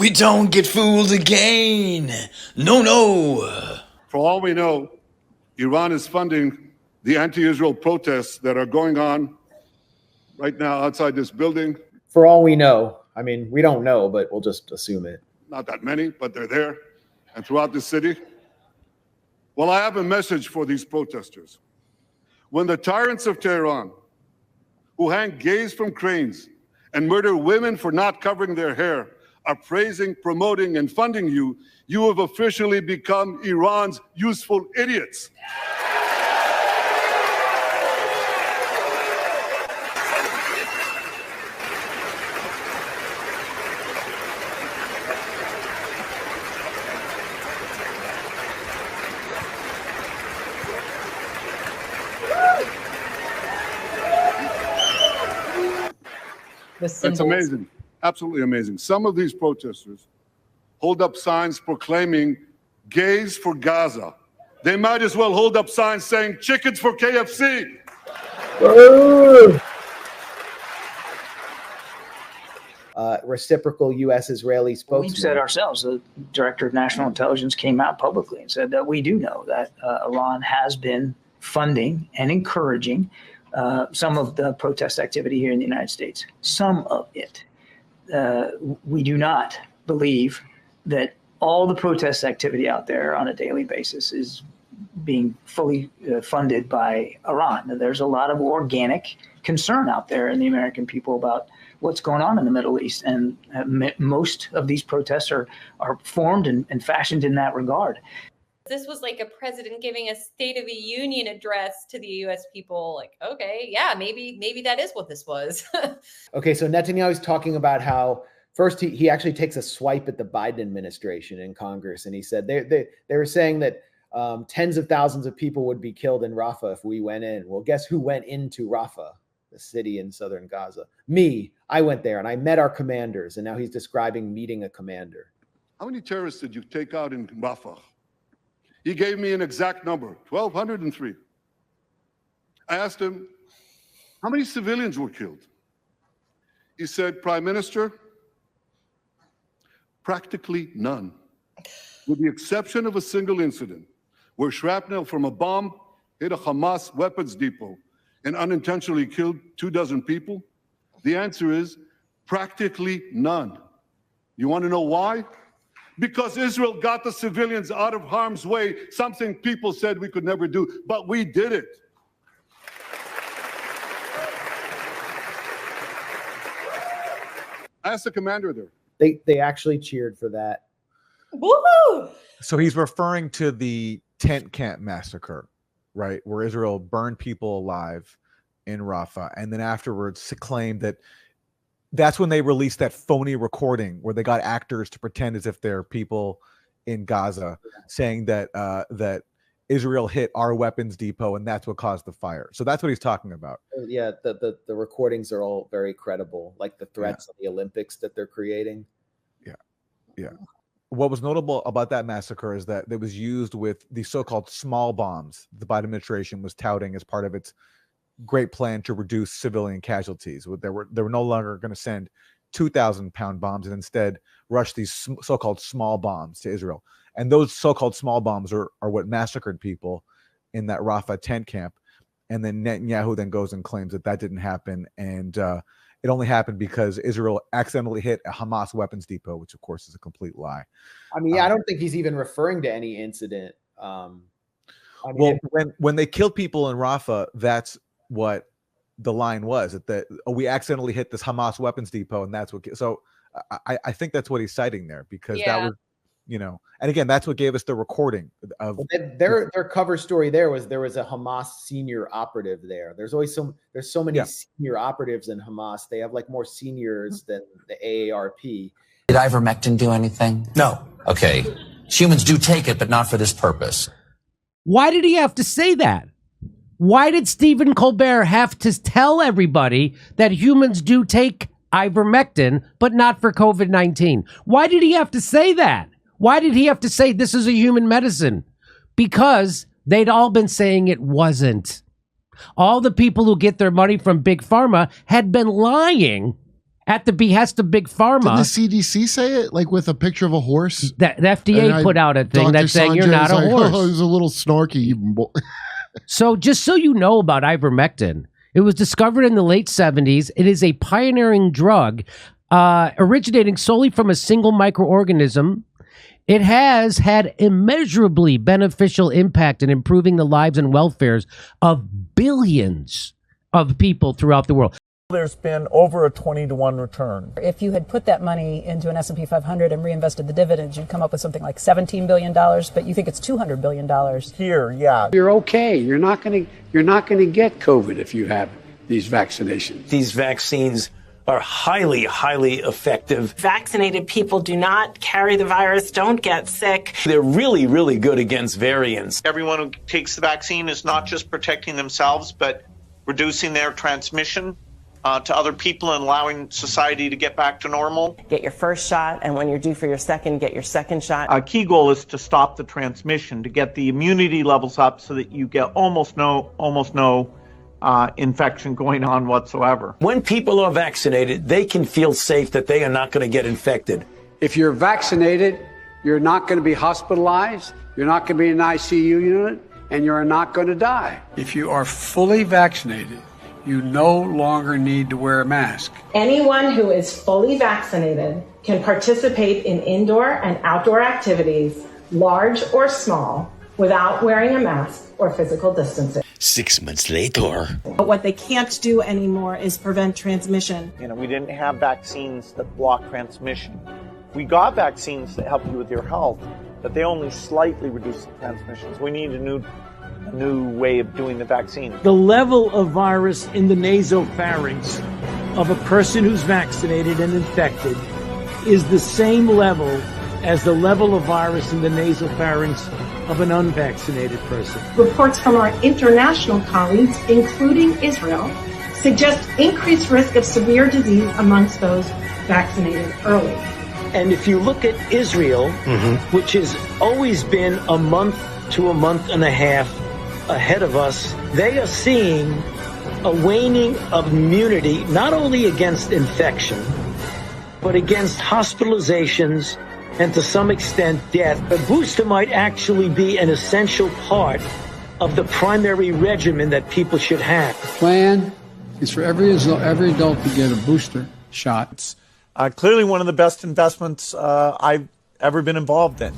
We don't get fooled again. No, no. For all we know, Iran is funding the anti-Israel protests that are going on right now outside this building. For all we know. I mean, we don't know, but we'll just assume it. Not that many, but they're there and throughout the city. Well, I have a message for these protesters. When the tyrants of Tehran, who hang gays from cranes and murder women for not covering their hair, are praising, promoting, and funding you, you have officially become Iran's useful idiots. It's amazing, absolutely amazing. Some of these protesters hold up signs proclaiming gays for Gaza. They might as well hold up signs saying chickens for KFC. Reciprocal U.S.-Israeli spokesman. We've said ourselves, the director of national intelligence came out publicly and said that we do know that Iran has been funding and encouraging some of the protest activity here in the United States. Some of it. We do not believe that all the protest activity out there on a daily basis is being fully funded by Iran. There's a lot of organic concern out there in the American people about what's going on in the Middle East. And most of these protests are formed and fashioned in that regard. This was like a president giving a State of the Union address to the U.S. people. Like, okay, yeah, maybe that is what this was. Okay, so Netanyahu's talking about how first he actually takes a swipe at the Biden administration in Congress, and he said they were saying that tens of thousands of people would be killed in Rafah if we went in. Well, guess who went into Rafah, the city in southern Gaza? Me. I went there and I met our commanders, and now he's describing meeting a commander. How many terrorists did you take out in Rafah? He gave me an exact number, 1,203. I asked him, how many civilians were killed? He said, Prime Minister, practically none, with the exception of a single incident where shrapnel from a bomb hit a Hamas weapons depot and unintentionally killed 24 people. The answer is practically none. You want to know why? Because Israel got the civilians out of harm's way, something people said we could never do, but we did it. Ask the commander there. They actually cheered for that. Woohoo! So he's referring to the tent camp massacre, right, where Israel burned people alive in Rafah, and then afterwards claimed that that's when they released that phony recording where they got actors to pretend as if they're people in Gaza, saying that that Israel hit our weapons depot and that's what caused the fire. So that's what he's talking about. Yeah, the recordings are all very credible, like the threats of the Olympics that they're creating. Yeah. What was notable about that massacre is that it was used with the so-called small bombs the Biden administration was touting as part of its great plan to reduce civilian casualties. They were no longer going to send 2,000-pound bombs and instead rush these so-called small bombs to Israel. And those so-called small bombs are what massacred people in that Rafah tent camp. And then Netanyahu then goes and claims that didn't happen. And it only happened because Israel accidentally hit a Hamas weapons depot, which of course is a complete lie. I mean, I don't think he's even referring to any incident. Well, when they killed people in Rafah, that's what the line was, that we accidentally hit this Hamas weapons depot, and that's what. So I think that's what he's citing there, because that was, and again, that's what gave us the recording of their cover story. There was a Hamas senior operative there. There's so many senior operatives in Hamas. They have like more seniors than the AARP. Did ivermectin do anything? No. Okay. Humans do take it, but not for this purpose. Why did he have to say that? Why did Stephen Colbert have to tell everybody that humans do take ivermectin, but not for COVID-19? Why did he have to say that? Why did he have to say this is a human medicine? Because they'd all been saying it wasn't. All the people who get their money from Big Pharma had been lying at the behest of Big Pharma. Did the CDC say it, like with a picture of a horse? The FDA put out a thing that's saying you're not a horse. Oh, it was a little snarky. So just so you know about ivermectin, it was discovered in the late 70s. It is a pioneering drug originating solely from a single microorganism. It has had immeasurably beneficial impact in improving the lives and welfares of billions of people throughout the world. There's been over a 20-to-1 return. If you had put that money into an S&P 500 and reinvested the dividends, you'd come up with something like $17 billion, but you think it's $200 billion. Here, yeah. You're okay. You're not going to get COVID if you have these vaccinations. These vaccines are highly, highly effective. Vaccinated people do not carry the virus, don't get sick. They're really, really good against variants. Everyone who takes the vaccine is not just protecting themselves, but reducing their transmission to other people and allowing society to get back to normal. Get your first shot, and when you're due for your second, get your second shot. Our key goal is to stop the transmission, to get the immunity levels up so that you get almost no infection going on whatsoever. When people are vaccinated, they can feel safe that they are not going to get infected. If you're vaccinated, you're not going to be hospitalized, you're not going to be in an ICU unit, and you're not going to die. If you are fully vaccinated, you no longer need to wear a mask. Anyone who is fully vaccinated can participate in indoor and outdoor activities, large or small, without wearing a mask or physical distancing. 6 months later. But what they can't do anymore is prevent transmission. We didn't have vaccines that block transmission. We got vaccines that help you with your health, but they only slightly reduce the transmissions. We need a new way of doing the vaccine. The level of virus in the nasopharynx of a person who's vaccinated and infected is the same level as the level of virus in the nasopharynx of an unvaccinated person. Reports from our international colleagues, including Israel, suggest increased risk of severe disease amongst those vaccinated early. And if you look at Israel, which has always been a month to a month and a half ahead of us, they are seeing a waning of immunity, not only against infection, but against hospitalizations and to some extent death. A booster might actually be an essential part of the primary regimen that people should have. The plan is for every adult to get a booster shot. Clearly one of the best investments I've ever been involved in.